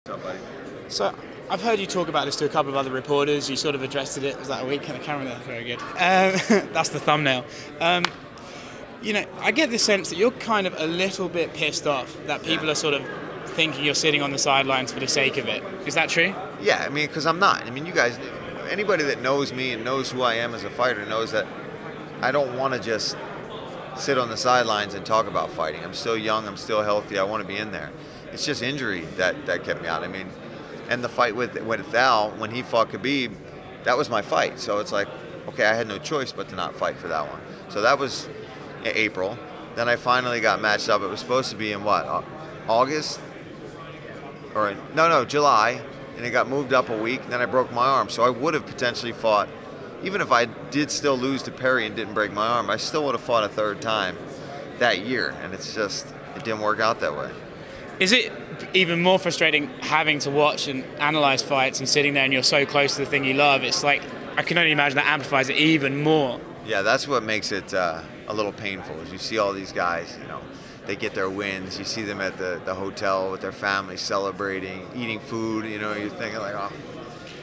What's up, buddy? So I've heard you talk about this to a couple of other reporters. You sort of addressed it. Was that a week? Kind of camera there. Very good. That's the thumbnail. I get the sense that you're kind of a little bit pissed off that people are sort of thinking you're sitting on the sidelines for the sake of it. Is that true? Yeah, I mean, because I'm not. I mean, you guys, anybody that knows me and knows who I am as a fighter knows that I don't want to just sit on the sidelines and talk about fighting. I'm still young. I'm still healthy. I want to be in there. It's just injury that kept me out. I mean, and the fight with Al, when he fought Khabib, that was my fight. So it's like, okay, I had no choice but to not fight for that one. So that was in April. Then I finally got matched up. It was supposed to be in what, August? Or no, July. And it got moved up a week. And then I broke my arm. So I would have potentially fought, even if I did still lose to Perry and didn't break my arm, I still would have fought a third time that year. And it's just, it didn't work out that way. Is it even more frustrating having to watch and analyze fights and sitting there and you're so close to the thing you love? It's like, I can only imagine that amplifies it even more. Yeah, that's what makes it a little painful, is you see all these guys, they get their wins. You see them at the hotel with their family celebrating, eating food, you're thinking like, oh,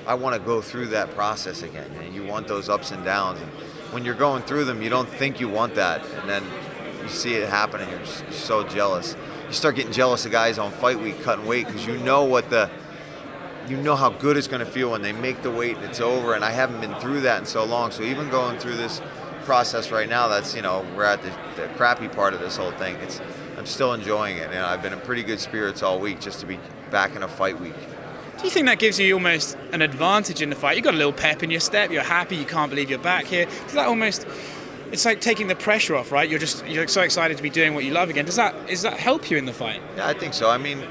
I want to go through that process again. And you want those ups and downs. And when you're going through them, you don't think you want that. And then you see it happen and you're just so jealous. You start getting jealous of guys on fight week cutting weight because you know how good it's going to feel when they make the weight and it's over. And I haven't been through that in so long. So even going through this process right now, that's, we're at the crappy part of this whole thing. I'm still enjoying it. And I've been in pretty good spirits all week just to be back in a fight week. Do you think that gives you almost an advantage in the fight? You've got a little pep in your step. You're happy. You can't believe you're back here. Does that almost... It's like taking the pressure off, right? You're so excited to be doing what you love again. Does that help you in the fight? Yeah, I think so. I mean,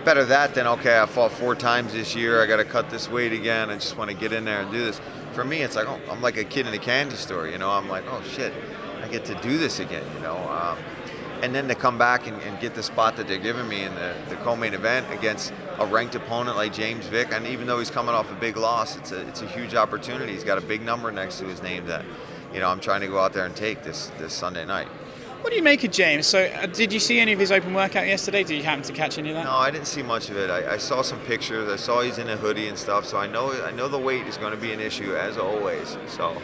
better that than, okay, I fought 4 times this year. I got to cut this weight again. I just want to get in there and do this. For me, it's like, oh, I'm like a kid in a candy store. I'm like, oh shit, I get to do this again. And then to come back and get the spot that they're giving me in the co-main event against a ranked opponent like James Vick, and even though he's coming off a big loss, it's a huge opportunity. He's got a big number next to his name that, I'm trying to go out there and take this Sunday night. What do you make of James? So did you see any of his open workout yesterday? Did you happen to catch any of that? No, I didn't see much of it. I saw some pictures. I saw he's in a hoodie and stuff, so I know the weight is going to be an issue, as always. So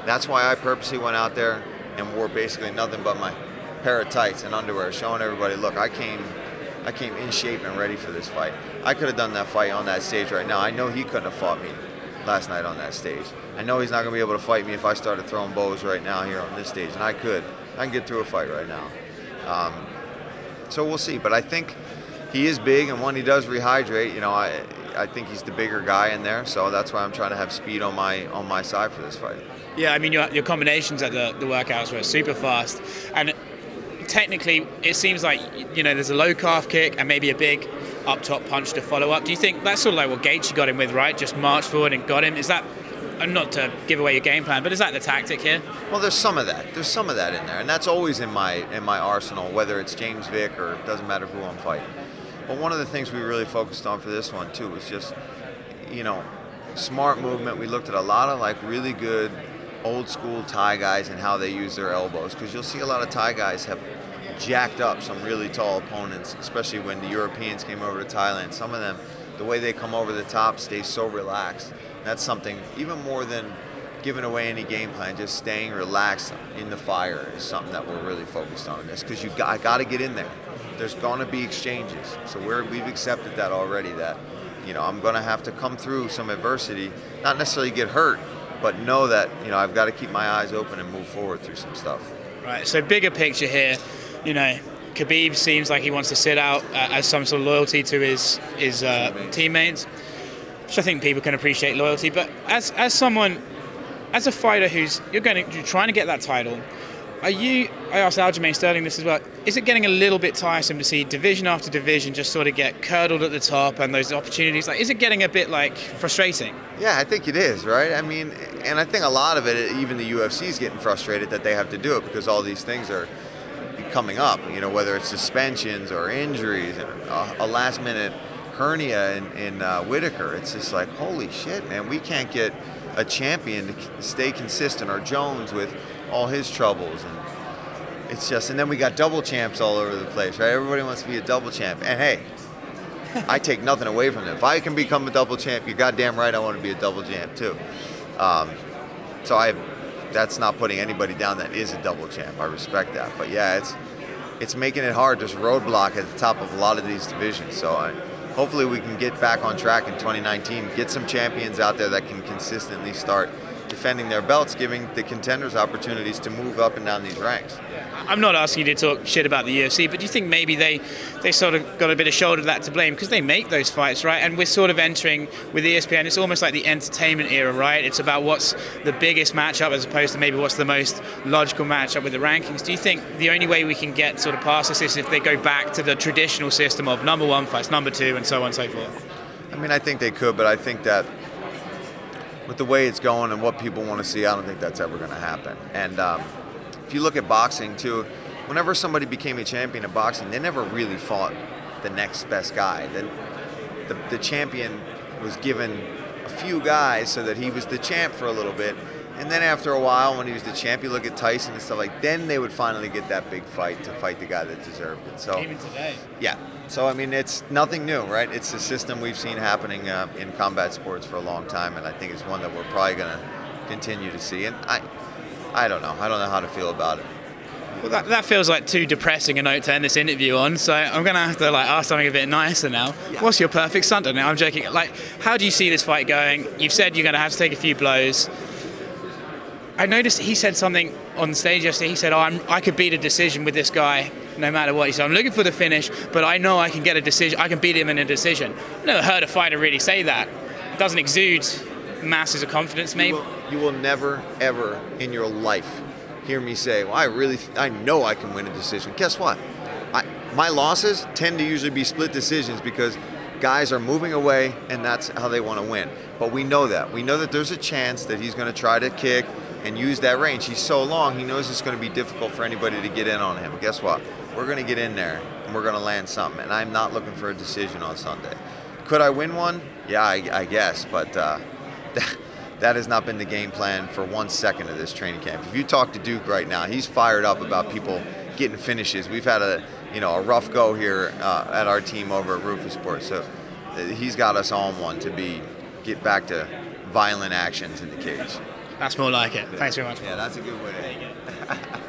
that's why I purposely went out there and wore basically nothing but my pair of tights and underwear, showing everybody, look, I came in shape and ready for this fight. I could have done that fight on that stage right now. I know he couldn't have fought me last night on that stage. I know he's not going to be able to fight me if I started throwing bows right now here on this stage, and I can get through a fight right now. So we'll see, but I think he is big, and when he does rehydrate, I think he's the bigger guy in there, so that's why I'm trying to have speed on my side for this fight. Yeah, I mean, your combinations at the workouts were super fast, and technically it seems like there's a low calf kick and maybe a big up top punch to follow up. Do you think that's sort of like what Gaethje got him with, right? Just marched forward and got him. Is that, and not to give away your game plan, but is that the tactic here? Well, there's some of that. There's some of that in there, and that's always in my arsenal, whether it's James Vick or it doesn't matter who I'm fighting. But one of the things we really focused on for this one too was just, smart movement. We looked at a lot of like really good old school Thai guys and how they use their elbows, because you'll see a lot of Thai guys have jacked up some really tall opponents, especially when the Europeans came over to Thailand. Some of them, the way they come over the top stays so relaxed. That's something, even more than giving away any game plan, just staying relaxed in the fire is something that we're really focused on in this, because I got to get in there. There's going to be exchanges. So we've accepted that already, that I'm going to have to come through some adversity, not necessarily get hurt, but know that I've got to keep my eyes open and move forward through some stuff. Right, so bigger picture here, Khabib seems like he wants to sit out as some sort of loyalty to his teammates, which I think people can appreciate loyalty. But as a fighter you're trying to get that title, I asked Aljamain Sterling this as well, is it getting a little bit tiresome to see division after division just sort of get curdled at the top, and those opportunities, like, is it getting a bit like frustrating? Yeah, I think it is, right? I mean, and I think a lot of it, even the UFC is getting frustrated that they have to do it, because all these things are coming up, whether it's suspensions or injuries and a last minute hernia in Whitaker. It's just like, holy shit, man, we can't get a champion to stay consistent, or Jones with all his troubles, and it's just, and then we got double champs all over the place, right? Everybody wants to be a double champ, and hey, I take nothing away from them. If I can become a double champ, you're goddamn right I want to be a double champ too. So that's not putting anybody down that is a double champ. I respect that. But yeah, it's making it hard, just roadblock at the top of a lot of these divisions. So hopefully we can get back on track in 2019, get some champions out there that can consistently start defending their belts, giving the contenders opportunities to move up and down these ranks. I'm not asking you to talk shit about the UFC, but do you think maybe they sort of got a bit of shoulder to that to blame because they make those fights, right? And we're sort of entering with ESPN, it's almost like the entertainment era, right? It's about what's the biggest matchup as opposed to maybe what's the most logical matchup with the rankings. Do you think the only way we can get sort of past this is if they go back to the traditional system of number 1 fights, number 2, and so on and so forth? I mean, I think they could, but I think that with the way it's going and what people want to see, I don't think that's ever going to happen. And if you look at boxing too, whenever somebody became a champion of boxing, they never really fought the next best guy. The champion was given a few guys so that he was the champ for a little bit. And then after a while, when he was the champ, you look at Tyson and stuff like, then they would finally get that big fight to fight the guy that deserved it. So even today. Yeah. So I mean, it's nothing new, right? It's a system we've seen happening in combat sports for a long time, and I think it's one that we're probably going to continue to see. And I don't know. I don't know how to feel about it. Well, that feels like too depressing a note to end this interview on, so I'm going to have to ask something a bit nicer now. Yeah. What's your perfect Sunday? No, I'm joking. How do you see this fight going? You've said you're going to have to take a few blows. I noticed he said something on stage yesterday. He said, I could beat a decision with this guy no matter what. He said, I'm looking for the finish, but I know I can get a decision. I can beat him in a decision. I've never heard a fighter really say that. It doesn't exude masses of confidence, maybe. You will never, ever in your life hear me say, well, I know I can win a decision. Guess what? My losses tend to usually be split decisions because guys are moving away and that's how they want to win. But we know that. We know that there's a chance that he's going to try to kick and use that range. He's so long, he knows it's going to be difficult for anybody to get in on him. Guess what? We're going to get in there and we're going to land something. And I'm not looking for a decision on Sunday. Could I win one? Yeah, I guess. But that has not been the game plan for 1 second of this training camp. If you talk to Duke right now, he's fired up about people getting finishes. We've had a rough go here at our team over at Rufus Sports. So he's got us on one to get back to violent actions in the cage. That's more like it. Thanks very much. Yeah, that's a good way to